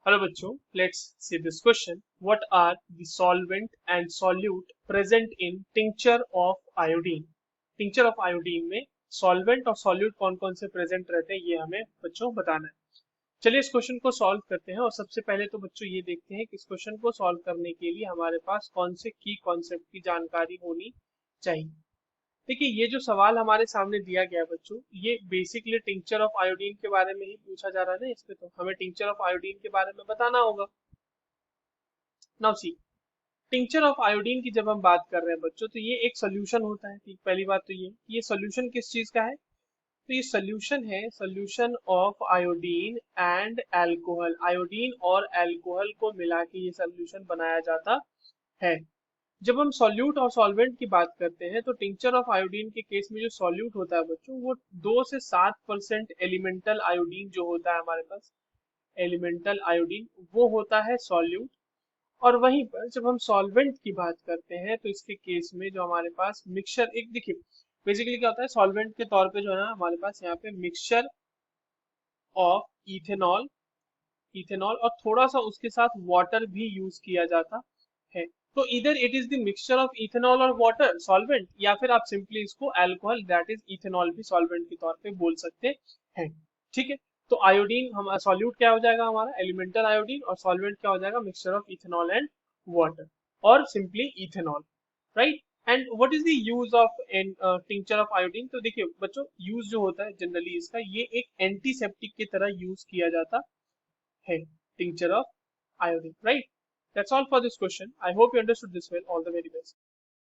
Hello बच्चों, let's see this question. What are the solvent and solute present in tincture of iodine? Tincture of iodine में solvent और solute कौन कौन से present रहते हैं, ये हमें बच्चों बताना है. चलिए इस क्वेश्चन को सॉल्व करते हैं. और सबसे पहले तो बच्चों ये देखते हैं कि इस क्वेश्चन को सॉल्व करने के लिए हमारे पास कौन से की कॉन्सेप्ट की जानकारी होनी चाहिए. देखिए, ये जो सवाल हमारे सामने दिया गया है बच्चों, ये बेसिकली टिंचर ऑफ आयोडीन के बारे में ही पूछा जा रहा है ना. इसमें तो हमें टिंचर ऑफ आयोडीन के बारे में बताना होगा. Now see, tincture of iodine की जब हम बात कर रहे हैं बच्चों, तो ये एक सोल्यूशन होता है. ठीक, पहली बात तो ये सोल्यूशन किस चीज का है? तो ये सोल्यूशन है, solution of iodine and alcohol. Iodine और अल्कोहल को मिला के ये सोल्यूशन बनाया जाता है. जब हम सॉल्यूट और सॉल्वेंट की बात करते हैं, तो टिंचर ऑफ आयोडीन के केस में जो सॉल्यूट होता है बच्चों, वो 2 से 7% एलिमेंटल आयोडीन जो होता है हमारे पास, एलिमेंटल आयोडीन, वो होता है सॉल्यूट. और वहीं पर जब हम सॉल्वेंट की बात करते हैं, तो इसके केस में जो हमारे पास मिक्सचर, एक देखिए बेसिकली क्या होता है सॉल्वेंट के तौर पे, जो है ना हमारे पास यहाँ पे मिक्सचर ऑफ इथेनॉल, इथेनॉल और थोड़ा सा उसके साथ वाटर भी यूज किया जाता है. तो इधर it is the mixture of ethanol और वाटर सॉल्वेंट, या फिर आप सिंपली इसको अल्कोहल दैट इज इथेनॉल भी सॉल्वेंट के तौर पे बोल सकते हैं. ठीक है. तो आयोडीन हमारा सॉल्यूट क्या हो जाएगा, हमारा एलिमेंटल आयोडीन, और सॉल्वेंट क्या हो जाएगा, mixture of ethanol and water, और simply ethanol. Right. And what is the use of in tincture of iodine? तो देखिए बच्चों, यूज जो होता है जनरली इसका, ये एक एंटीसेप्टिक की तरह यूज किया जाता है. Tincture of iodine, right? That's all for this question. I hope you understood this well. All the very best.